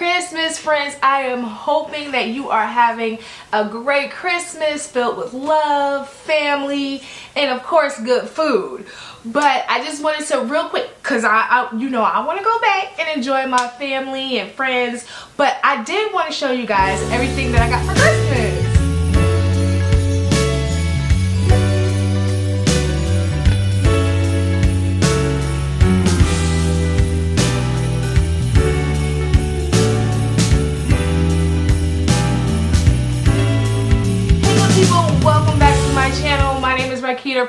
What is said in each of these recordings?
Christmas, friends. I am hoping that you are having a great Christmas filled with love, family, and of course good food. But I just wanted to real quick, because I want to go back and enjoy my family and friends, but I did want to show you guys everything that I got for Christmas.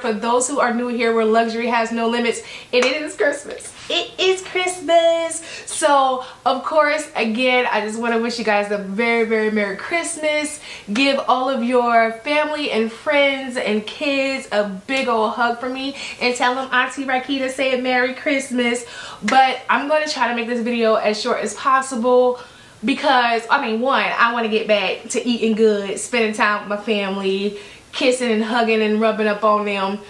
For those who are new here, where luxury has no limits, and it is Christmas. It is Christmas. So of course, again, I just want to wish you guys a very, very Merry Christmas. Give all of your family and friends and kids a big old hug for me, and tell them Auntie Rakita said Merry Christmas. But I'm going to try to make this video as short as possible, because I mean, one, I want to get back to eating good, spending time with my family, kissing and hugging and rubbing up on them.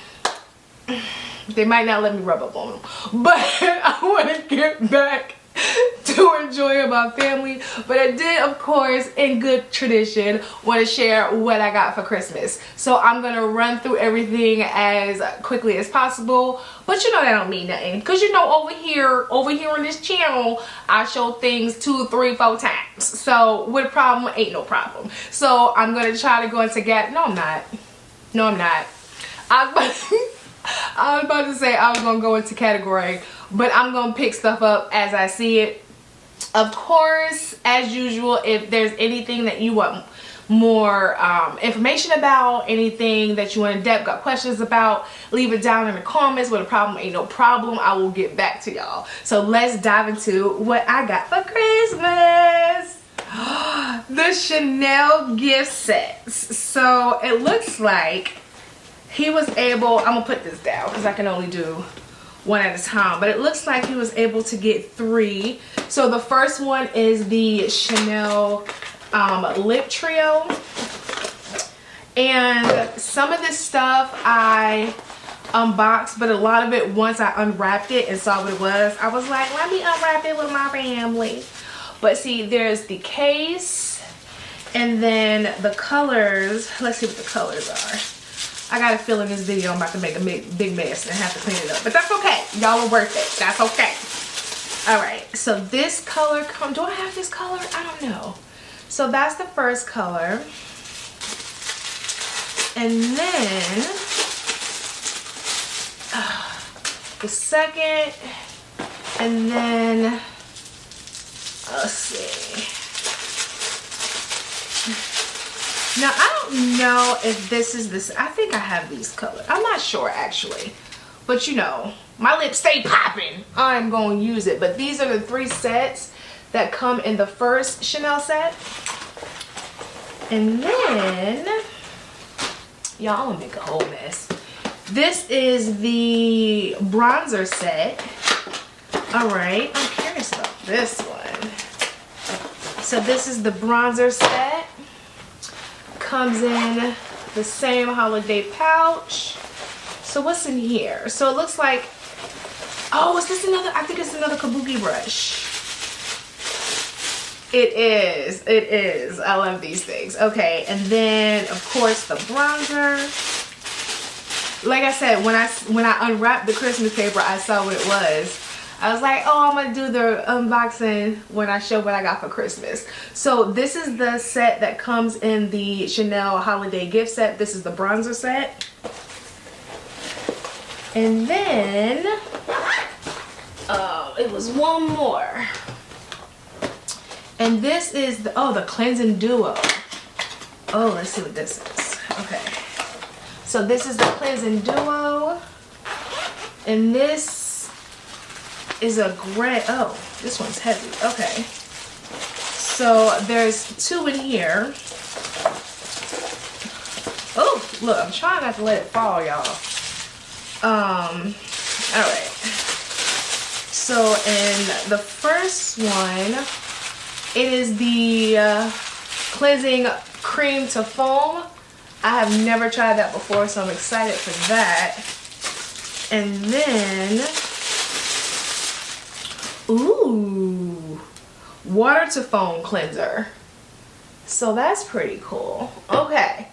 They might not let me rub up on them, but I want to get back to enjoying my family. But I did, of course, in good tradition, want to share what I got for Christmas. So I'm gonna run through everything as quickly as possible, but you know that don't mean nothing, because you know over here on this channel I show things 2, 3, 4 times. So with a problem ain't no problem. So I'm gonna try to go into no I'm not. I was about to say I was gonna go into category, but I'm gonna pick stuff up as I see it. Of course, as usual, if there's anything that you want more information about, anything that you want in depth, got questions about, leave it down in the comments. With a problem ain't no problem. I will get back to y'all. So let's dive into what I got for Christmas. The Chanel gift sets. So it looks like he was able, I'm gonna put this down because I can only do one at a time, but it looks like he was able to get 3. So the first one is the Chanel lip trio, and some of this stuff I unboxed, but a lot of it, once I unwrapped it and saw what it was, I was like, let me unwrap it with my family. But see, there's the case, and then the colors. Let's see what the colors are. I got a feeling this video I'm about to make a big mess and have to clean it up, but that's okay. Y'all are worth it. That's okay. All right, so this color, do I have this color? I don't know. So that's the first color, and then the second, and then let's see. Now, I don't know if this is this. I think I have these colors. I'm not sure, actually. But, you know, my lips stay popping. I'm going to use it. But these are the 3 sets that come in the first Chanel set. And then, y'all, I'm going to make a whole mess. This is the bronzer set. All right. I'm curious about this one. So, this is the bronzer set. Comes in the same holiday pouch. So what's in here? So it looks like, oh, is this another? I think it's another kabuki brush. It is. I love these things. Okay, and then of course the bronzer. Like I said, when I unwrapped the Christmas paper, I saw what it was. I was like, oh, I'm gonna do the unboxing when I show what I got for Christmas. So this is the set that comes in the Chanel holiday gift set. This is the bronzer set. And then, it was one more. And this is the cleansing duo. Oh, let's see what this is. Okay. So this is the cleansing duo. And this is a gray. Oh, this one's heavy. Okay, so there's 2 in here. Oh, look, I'm trying not to let it fall, y'all. All right, so in the first one, it is the cleansing cream to foam. I have never tried that before, so I'm excited for that. And then, ooh, water to foam cleanser. So that's pretty cool. Okay,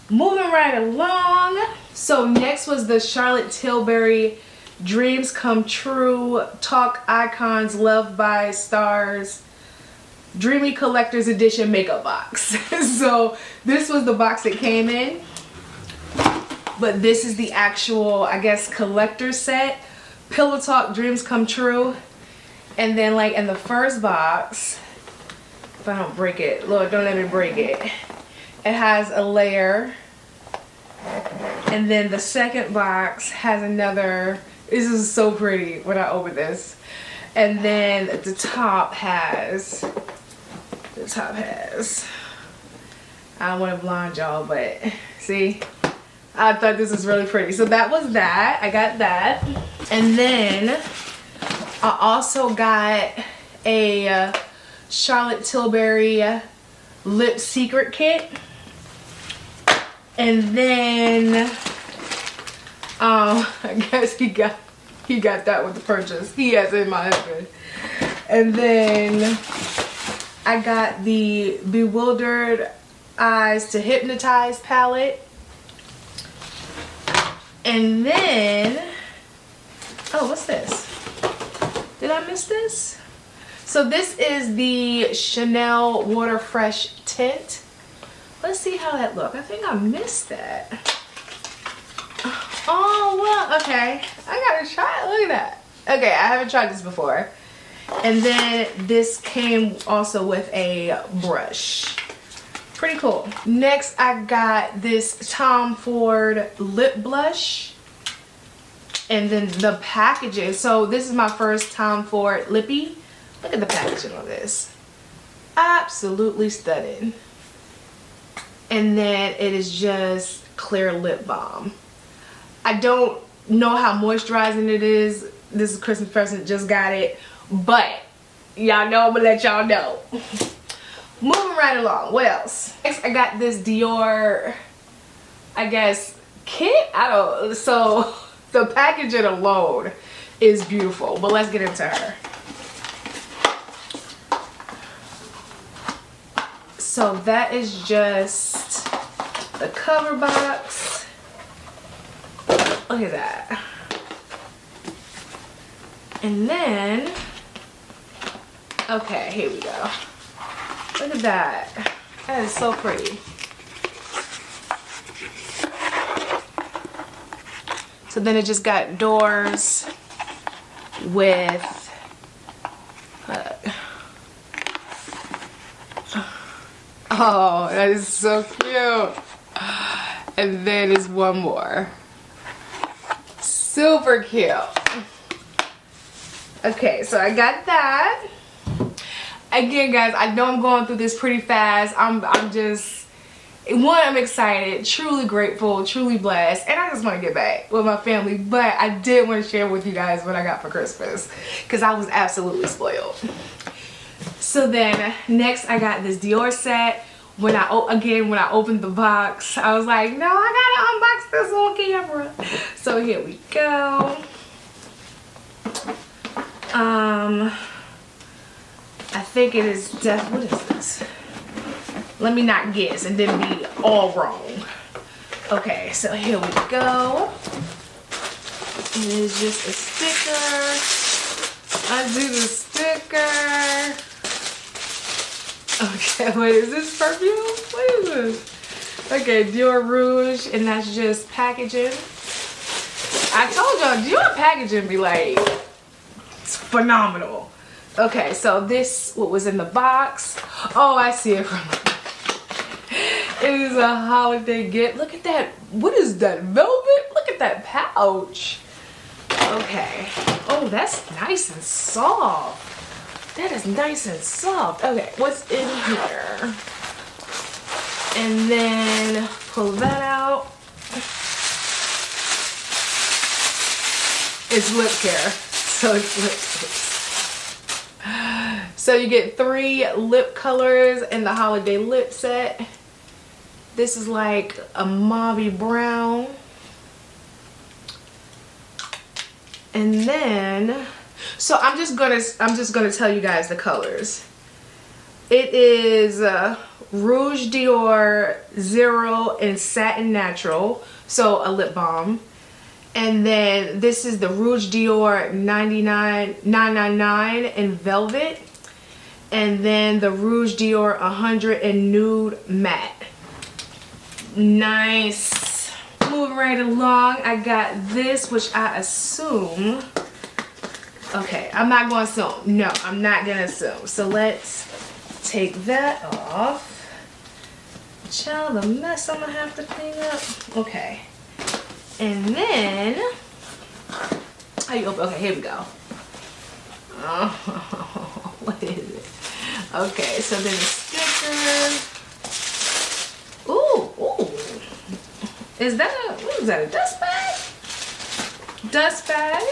moving right along. So next was the Charlotte Tilbury Dreams Come True Talk Icons Loved by Stars Dreamy Collector's Edition makeup box. So this was the box it came in, but this is the actual, I guess, collector set. Pillow Talk Dreams Come True. And then like in the first box, if I don't break it, Lord, don't let me break it, it has a layer. And then the second box has another. This is so pretty when I open this. And then the top has, I don't want to blind y'all, but see, I thought this was really pretty. So that was that. I got that. And then I also got a Charlotte Tilbury lip secret kit. And then I guess he got that with the purchase. He has it, my husband. And then I got the Bewildered Eyes to Hypnotize palette. And then, oh, what's this? Did I miss this? So this is the Chanel Water Fresh tint. Let's see how that looks. I think I missed that. Oh, well, okay. I gotta try it. Look at that. Okay, I haven't tried this before. And then this came also with a brush. Pretty cool. Next, I got this Tom Ford lip blush. And then the packaging. So this is my first Tom Ford lippy. Look at the packaging on this. Absolutely stunning. And then it is just clear lip balm. I don't know how moisturizing it is. This is Christmas present, just got it. But y'all know I'm gonna let y'all know. Moving right along, what else? Next, I got this Dior, I guess, kit? So the packaging alone is beautiful, but let's get into her. So that is just the cover box. Look at that. And then, okay, here we go. Look at that. That is so pretty. So then it just got doors with oh, that is so cute. And then there's one more. Super cute. Okay, so I got that. Again, guys, I know I'm going through this pretty fast. I'm just, one, I'm excited, truly grateful, truly blessed, and I just want to get back with my family. But I did want to share with you guys what I got for Christmas, because I was absolutely spoiled. So then next I got this Dior set. When I opened the box, I was like, no, I gotta unbox this on camera. So here we go. I think it is what is this? Let me not guess and then be all wrong. Okay, so here we go. It is just a sticker. Undo the sticker. Okay, what is this, perfume? What is this? Okay, Dior Rouge, and that's just packaging. I told y'all, Dior packaging be like, it's phenomenal. Okay, so this, what was in the box? Oh, I see it from it is a holiday gift. Look at that. What is that, velvet? Look at that pouch. Okay. Oh, that's nice and soft. That is nice and soft. Okay, what's in here? And then pull that out. It's lip care. So it's lipsticks. So you get 3 lip colors in the holiday lip set. This is like a mauve brown. And then, so I'm just gonna tell you guys the colors. It is Rouge Dior Zero in Satin Natural, so a lip balm. And then this is the Rouge Dior 999 in Velvet. And then the Rouge Dior 100 in Nude Matte. Nice. Moving right along, I got this, which I assume... Okay, I'm not going to assume. No, I'm not going to assume. So let's take that off. Child, the mess I'm going to have to clean up. Okay. And then, how you open? Okay, here we go. Oh, what is it? Okay, so then the sticker. Ooh, ooh. Is that a, what is that, a dust bag? Dust bag.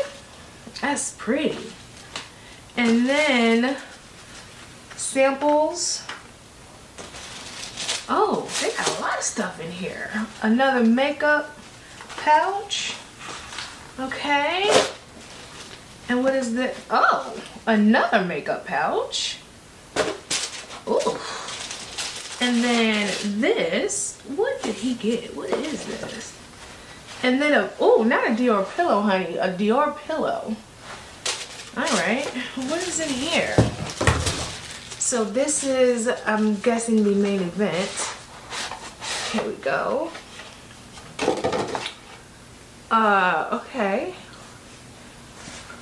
That's pretty. And then samples. Oh, they got a lot of stuff in here. Another makeup pouch. Okay. And what is this? Oh, another makeup pouch. Ooh. And then this. What did he get? What is this? And then a, oh, not a Dior pillow, honey. A Dior pillow. Alright. What is in here? So this is, I'm guessing, the main event. Here we go. Okay.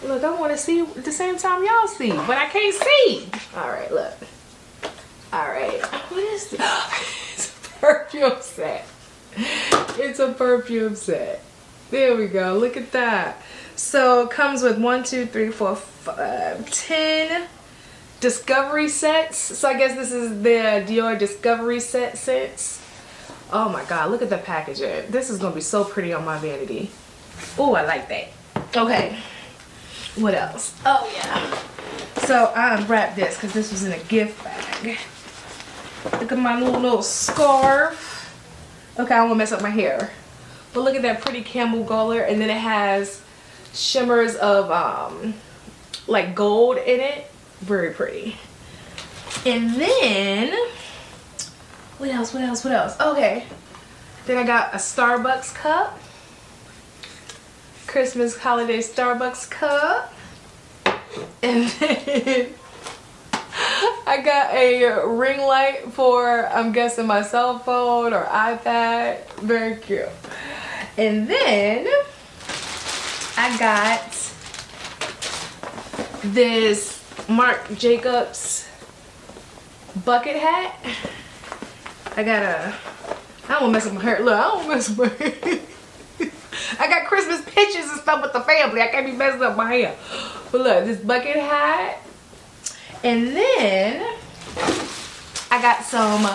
Look, I want to see at the same time y'all see, but I can't see. Alright, look. Alright. What is this? It's a perfume set. It's a perfume set. There we go. Look at that. So it comes with 1, 2, 3, 4, 5, 10 discovery sets. So I guess this is the Dior discovery set scents. Oh my god, look at the packaging. This is gonna be so pretty on my vanity. Oh, I like that. Okay, what else? Oh yeah. So I unwrapped this because this was in a gift bag. Look at my little scarf. Okay, I won't mess up my hair. But look at that pretty camel color, and then it has shimmers of like gold in it. Very pretty. And then what else? What else? What else? Okay. Then I got a Starbucks cup. Christmas holiday Starbucks cup. And then I got a ring light for, I'm guessing, my cell phone or iPad. Very cute. And then I got this Marc Jacobs bucket hat. I got a, I don't want to mess up my hair. Look, I don't mess up my hair. I got Christmas pictures and stuff with the family. I can't be messing up my hair. But look, this bucket hat. And then I got some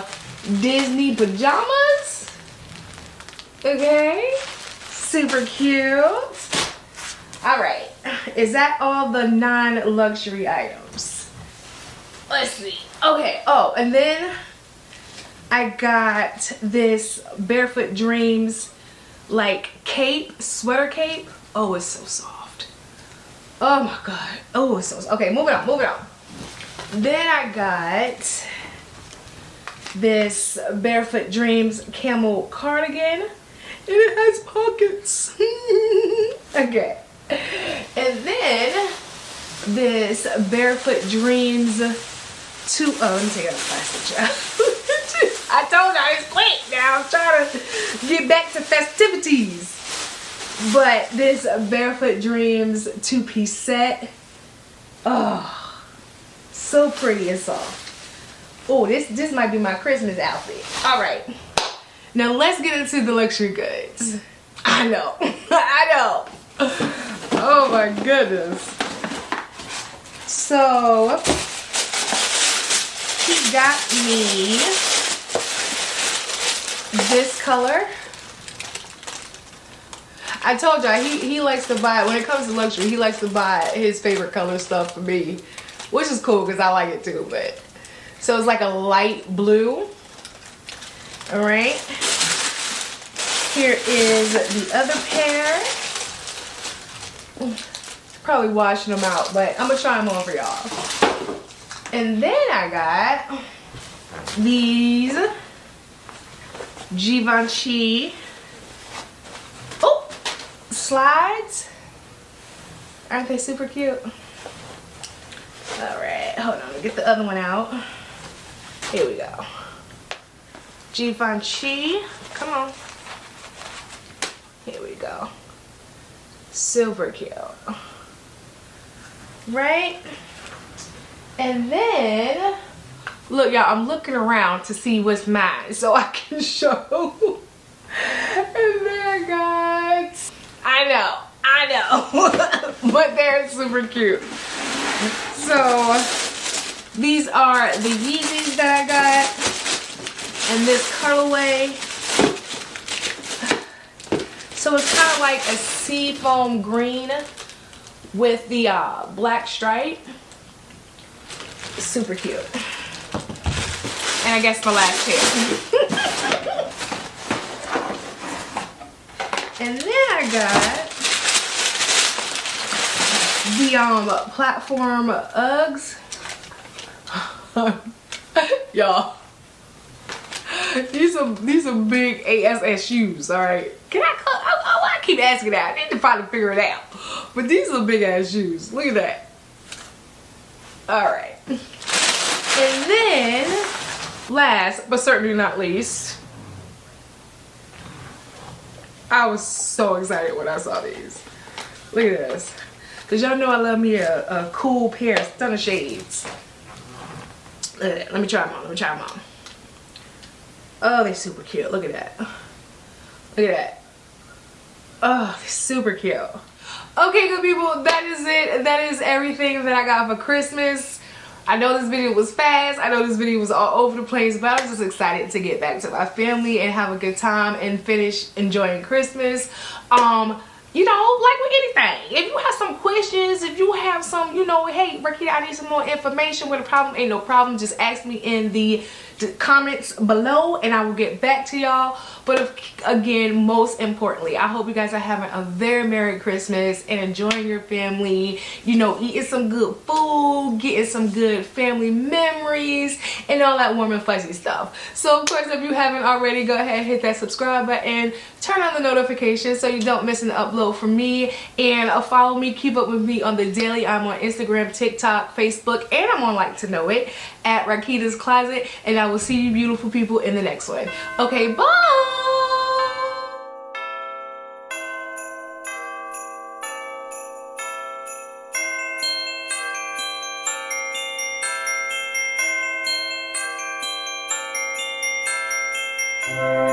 Disney pajamas. Okay. Super cute. Alright. Is that all the non-luxury items? Let's see. Okay. Oh, and then I got this Barefoot Dreams like cape, sweater cape. Oh, it's so soft. Oh my god. Oh, it's so soft. Okay, moving on, moving on. Then I got this Barefoot Dreams camel cardigan, and it has pockets. Okay. And then this Barefoot Dreams let me take out the plastic, child. I told y'all it's quick now. I'm trying to get back to festivities. But this Barefoot Dreams 2-piece set. Oh, so pretty and soft. Oh, this might be my Christmas outfit. All right. Now let's get into the luxury goods. I know. I know. Oh my goodness. So he got me this color. I told y'all he likes to buy, when it comes to luxury, he likes to buy his favorite color stuff for me, which is cool because I like it too. But so it's like a light blue. All right. Here is the other pair. Probably washing them out, but I'm gonna try them on for y'all. And then I got these Givenchy slides. Aren't they super cute? Alright, hold on, let me get the other one out. Here we go. Givenchy, come on. Here we go. Super cute. Right? And then, look y'all, I'm looking around to see what's mine so I can show. And then I got, I know, but they're super cute. So, these are the Yeezys that I got in this colorway. So it's kind of like a seafoam green with the black stripe. Super cute. And I guess my last pair. And then I got the platform Uggs. Y'all, these are big ASS shoes. All right, can I keep asking that. I need to finally figure it out. But these are big ass shoes. Look at that. All right, and then last but certainly not least, I was so excited when I saw these. Look at this. Cause y'all know I love me a cool pair of stunner shades. Look at that. Let me try them on. Let me try them on. Oh, they're super cute. Look at that. Look at that. Oh, they're super cute. Okay, good people. That is it. That is everything that I got for Christmas. I know this video was fast. I know this video was all over the place, but I was just excited to get back to my family and have a good time and finish enjoying Christmas. You know, like with anything, if you have some questions, if you have some, you know, hey, Rakita, I need some more information with a problem, ain't no problem. Just ask me in the comments below and I will get back to y'all. But again, most importantly, I hope you guys are having a very Merry Christmas and enjoying your family, you know, eating some good food, getting some good family memories and all that warm and fuzzy stuff. So of course, if you haven't already, go ahead and hit that subscribe button, turn on the notifications so you don't miss an upload from me, and follow me, keep up with me on the daily. I'm on Instagram, TikTok, Facebook, and I'm on Like to Know It at Rakita's Closet, and I will see you beautiful people in the next one. Okay, bye. Bye.